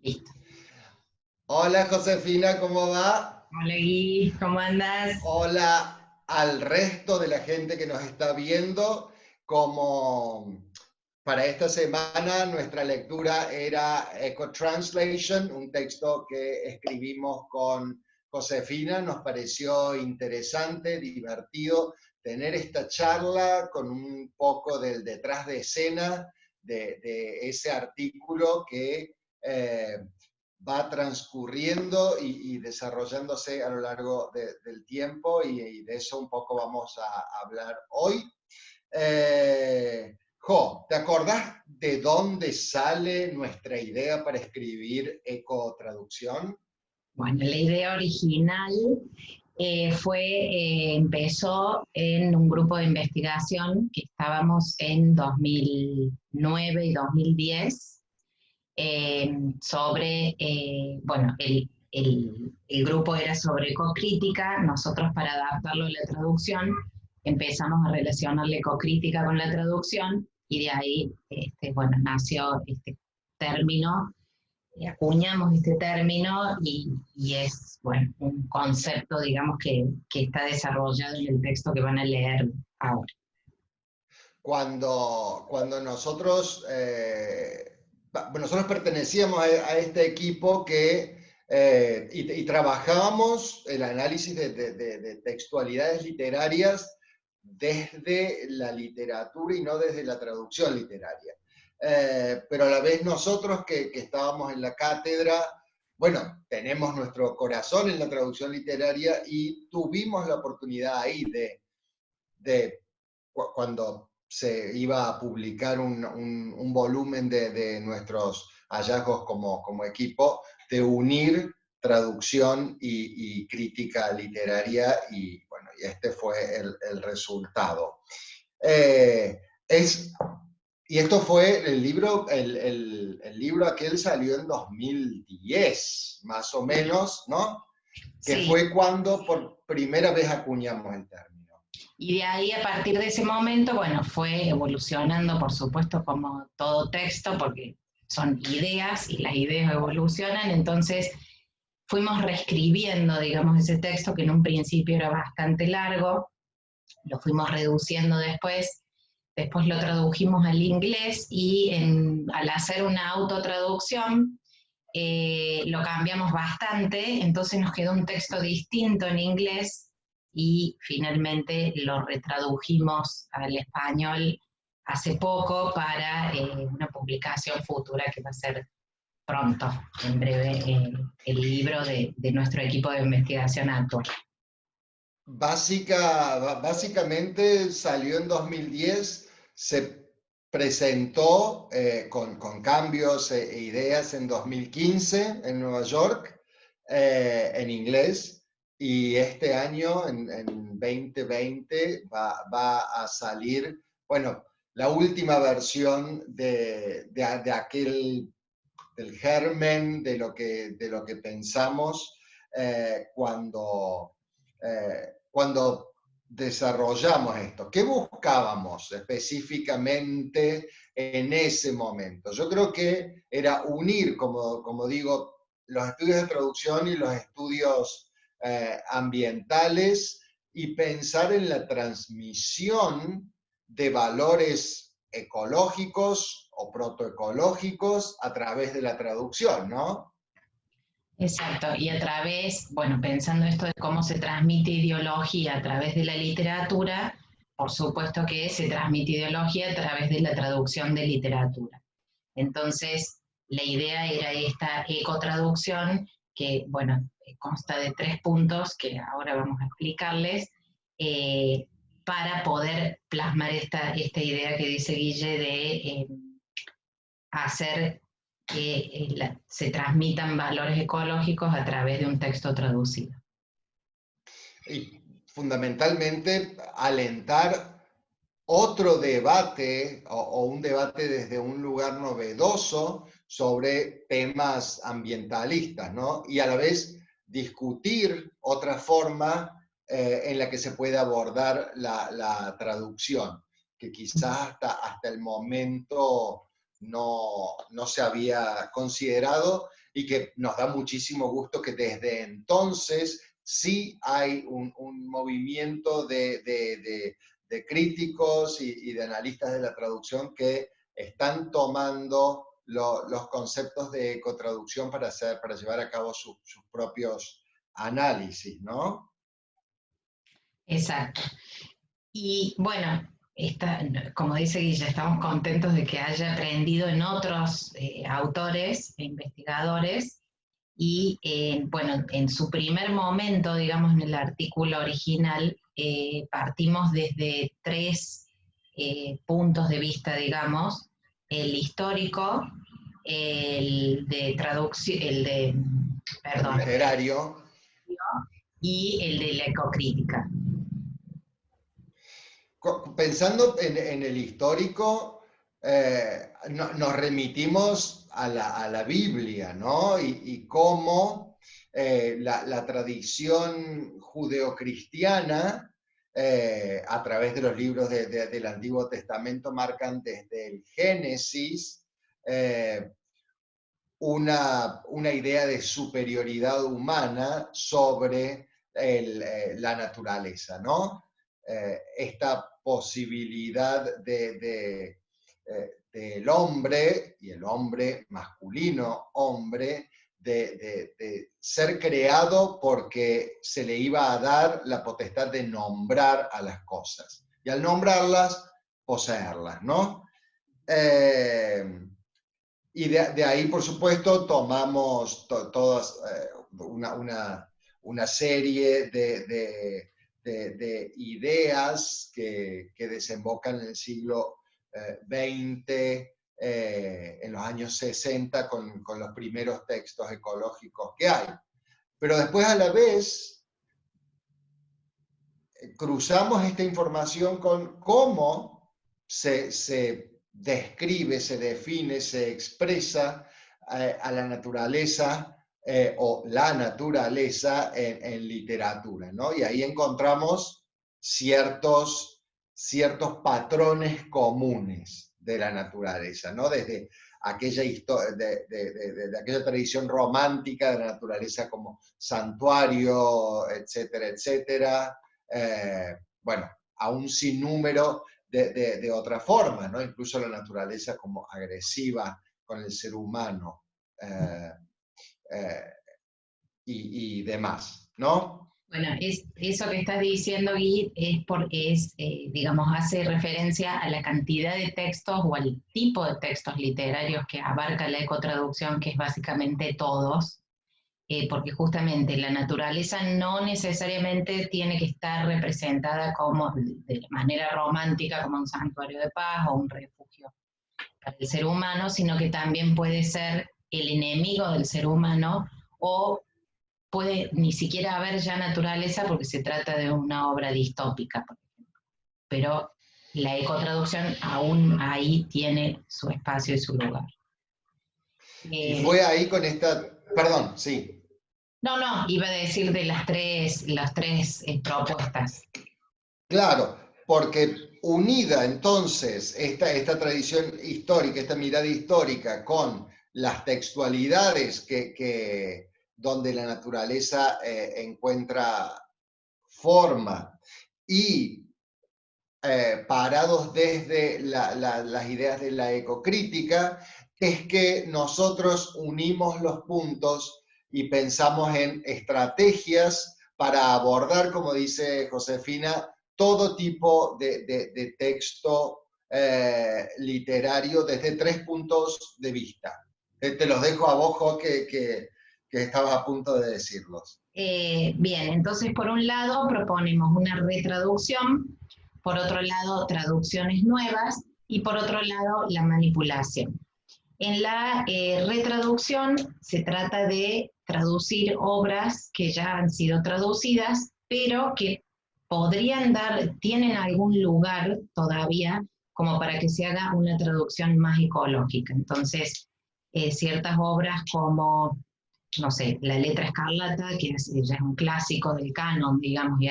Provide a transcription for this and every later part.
Listo. Hola Josefina, ¿cómo va? Hola Gui, ¿cómo andas? Hola al resto de la gente que nos está viendo. Como para esta semana nuestra lectura era Eco Translation, un texto que escribimos con Josefina. Nos pareció interesante, divertido tener esta charla con un poco del detrás de escena de ese artículo que va transcurriendo y desarrollándose a lo largo del tiempo y de eso un poco vamos a hablar hoy. ¿Te acordás de dónde sale nuestra idea para escribir ecotraducción? Bueno, la idea original empezó en un grupo de investigación que estábamos en 2009 y 2010 bueno, el grupo era sobre ecocrítica. Nosotros, para adaptarlo a la traducción, empezamos a relacionar la ecocrítica con la traducción, y de ahí bueno, nació este término. Acuñamos este término y es, bueno, un concepto, digamos, que está desarrollado en el texto que van a leer ahora. Cuando nosotros pertenecíamos a este equipo y trabajábamos el análisis de textualidades literarias desde la literatura y no desde la traducción literaria. Pero a la vez nosotros que estábamos en la cátedra, bueno, tenemos nuestro corazón en la traducción literaria y tuvimos la oportunidad ahí de cuando se iba a publicar un volumen de nuestros hallazgos como equipo, de unir traducción y crítica literaria, y bueno, y este fue el resultado. Eh, es, y esto fue el libro, el libro aquel salió en 2010, más o menos, ¿no? Que Sí, fue cuando por primera vez acuñamos el término. y de ahí, a partir de ese momento, bueno, fue evolucionando, por supuesto, como todo texto, porque son ideas y las ideas evolucionan. Entonces fuimos reescribiendo, digamos, ese texto, que en un principio era bastante largo, lo fuimos reduciendo después lo tradujimos al inglés, y al hacer una autotraducción lo cambiamos bastante. Entonces nos quedó un texto distinto en inglés, y finalmente lo retradujimos al español hace poco para una publicación futura que va a ser pronto, en breve, el libro de nuestro equipo de investigación actual. Básicamente salió en 2010, se presentó con cambios e ideas en 2015 en Nueva York, en inglés, y este año, en 2020, va a salir, bueno, la última versión de aquel, del germen de lo que pensamos cuando desarrollamos esto. ¿Qué buscábamos específicamente en ese momento? Yo creo que era unir, como digo, los estudios de traducción y los estudios ambientales, y pensar en la transmisión de valores ecológicos o protoecológicos a través de la traducción, ¿no? Exacto, y a través, bueno, pensando esto de cómo se transmite ideología a través de la literatura, por supuesto que se transmite ideología a través de la traducción de literatura. Entonces, la idea era esta ecotraducción, que, bueno, consta de 3 puntos que ahora vamos a explicarles, eh, para poder plasmar esta idea que dice Guille de hacer que se transmitan valores ecológicos a través de un texto traducido. Y fundamentalmente alentar otro debate o un debate desde un lugar novedoso sobre temas ambientalistas, ¿no? Y a la vez discutir otra forma en la que se puede abordar la traducción, que quizás hasta el momento no se había considerado. y que nos da muchísimo gusto que desde entonces sí hay un movimiento de críticos y de analistas de la traducción que están tomando los conceptos de ecotraducción para llevar a cabo sus propios análisis, ¿no? Exacto. Y bueno, como dice Guilla, estamos contentos de que haya aprendido en otros autores e investigadores y bueno, en su primer momento, digamos, en el artículo original, partimos desde tres puntos de vista, digamos: el histórico, el de traducción, perdón, Literario. y el de la ecocrítica. Pensando en el histórico, nos remitimos a la Biblia, ¿no? Y cómo la tradición judeocristiana, a través de los libros del Antiguo Testamento, marcan desde el Génesis una idea de superioridad humana sobre la naturaleza, ¿no? Esta posibilidad del hombre, y el hombre masculino, hombre, de ser creado porque se le iba a dar la potestad de nombrar a las cosas. Y al nombrarlas, poseerlas, ¿no? Y de ahí, por supuesto, tomamos todas una serie de ideas que desembocan en el siglo XX, en los años 60, con los primeros textos ecológicos que hay. Pero después, a la vez, cruzamos esta información con cómo se describe, se define, se expresa a la naturaleza o la naturaleza en literatura, ¿no? Y ahí encontramos ciertos patrones comunes de la naturaleza, ¿no? Desde aquella, de aquella tradición romántica de la naturaleza como santuario, etcétera, etcétera, bueno, a un sinnúmero de otra forma, ¿no? Incluso la naturaleza como agresiva con el ser humano y demás, ¿no? Bueno, eso que estás diciendo, Gui, digamos, hace referencia a la cantidad de textos o al tipo de textos literarios que abarca la ecotraducción, que es básicamente todos, porque justamente la naturaleza no necesariamente tiene que estar representada como de manera romántica, como un santuario de paz o un refugio para el ser humano, sino que también puede ser el enemigo del ser humano, o puede ni siquiera haber ya naturaleza porque se trata de una obra distópica, por ejemplo. Pero la ecotraducción aún ahí tiene su espacio y su lugar. Y fue ahí con esta, perdón, sí. No, iba a decir de las tres propuestas. Claro, porque unida entonces esta tradición histórica, esta mirada histórica con las textualidades donde la naturaleza encuentra forma y parados desde las ideas de la ecocrítica, es que nosotros unimos los puntos y pensamos en estrategias para abordar, como dice Josefina, todo tipo de texto literario desde tres puntos de vista. Te los dejo a vos, Jo, que estabas a punto de decirlos. Bien, entonces por un lado proponemos una retraducción, por otro lado traducciones nuevas y por otro lado la manipulación. En la retraducción se trata de traducir obras que ya han sido traducidas, pero que tienen algún lugar todavía como para que se haga una traducción más ecológica. Entonces, ciertas obras como, no sé, La letra escarlata, que ya es un clásico del canon, digamos, y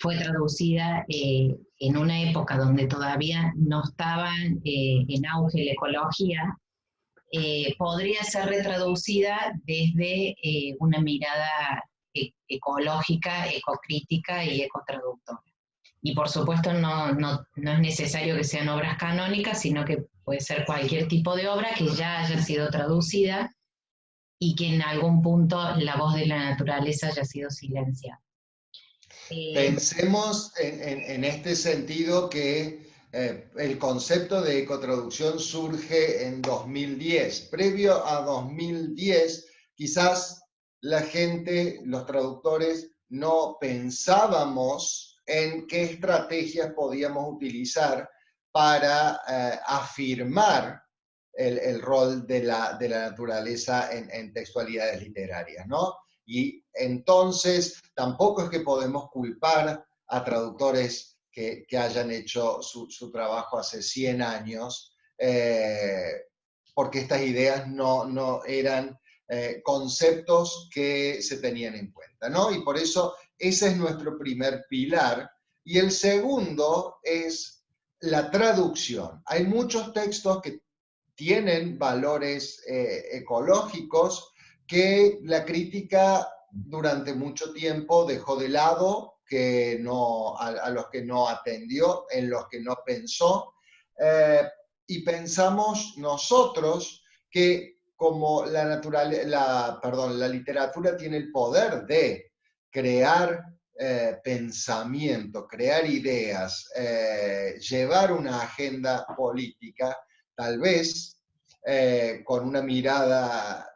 fue traducida en una época donde todavía no estaba en auge la ecología, podría ser retraducida desde una mirada ecológica, ecocrítica y ecotraductora. Y por supuesto no es necesario que sean obras canónicas, sino que puede ser cualquier tipo de obra que ya haya sido traducida y que en algún punto la voz de la naturaleza haya sido silenciada. Pensemos en este sentido que el concepto de ecotraducción surge en 2010. Previo a 2010, quizás la gente, los traductores, no pensábamos en qué estrategias podíamos utilizar para afirmar el rol de la naturaleza en textualidades literarias, ¿no? Y entonces tampoco es que podemos culpar a traductores que hayan hecho su trabajo hace 100 años, porque estas ideas no eran conceptos que se tenían en cuenta, ¿no? Y por eso ese es nuestro primer pilar. Y el segundo es la traducción. Hay muchos textos que tienen valores ecológicos que la crítica durante mucho tiempo dejó de lado, a los que no atendió, en los que no pensó, y pensamos nosotros que como la literatura tiene el poder de crear pensamiento, crear ideas, llevar una agenda política, tal vez con una mirada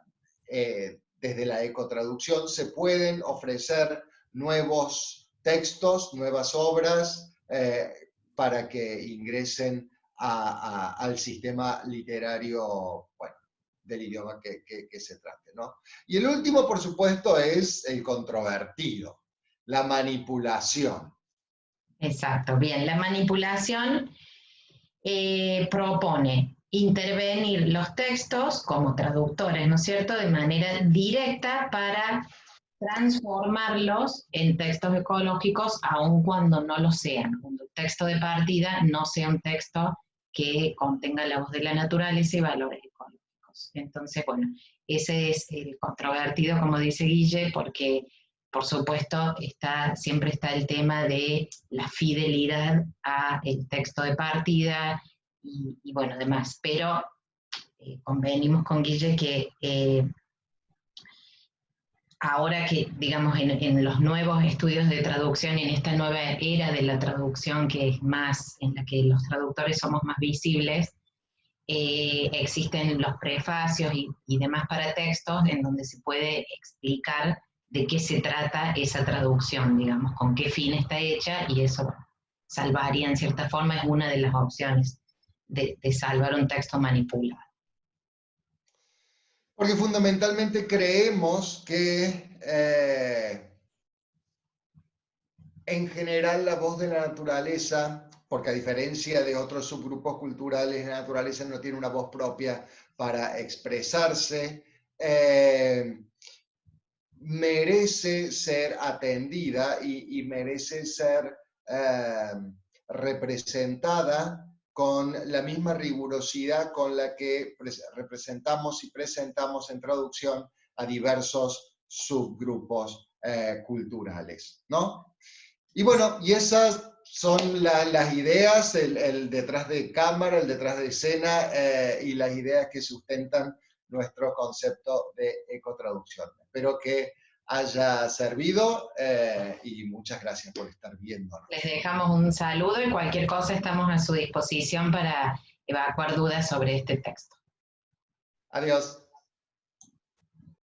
desde la ecotraducción se pueden ofrecer nuevos textos, nuevas obras para que ingresen al sistema literario, bueno, del idioma que se trate, ¿no? Y el último, por supuesto, es el controvertido, la manipulación. Exacto, bien, la manipulación propone intervenir los textos como traductores, ¿no es cierto?, de manera directa para transformarlos en textos ecológicos, aun cuando no lo sean. Cuando el texto de partida no sea un texto que contenga la voz de la naturaleza y valores ecológicos. Entonces, bueno, ese es el controvertido, como dice Guille, porque por supuesto siempre está el tema de la fidelidad al texto de partida y bueno, demás. Pero convenimos con Guille que ahora que, digamos, en los nuevos estudios de traducción, en esta nueva era de la traducción que es más, en la que los traductores somos más visibles, existen los prefacios y demás para textos en donde se puede explicar de qué se trata esa traducción, digamos, con qué fin está hecha, y eso salvaría en cierta forma, es una de las opciones de salvar un texto manipulado. Porque fundamentalmente creemos que en general la voz de la naturaleza, porque a diferencia de otros subgrupos culturales, la naturaleza no tiene una voz propia para expresarse, merece ser atendida y merece ser representada con la misma rigurosidad con la que representamos y presentamos en traducción a diversos subgrupos culturales, ¿no? Y bueno, y esas son las ideas, el detrás de cámara, el detrás de escena y las ideas que sustentan nuestro concepto de ecotraducción. Espero que haya servido y muchas gracias por estar viéndonos. Les dejamos un saludo y cualquier cosa estamos a su disposición para evacuar dudas sobre este texto. Adiós.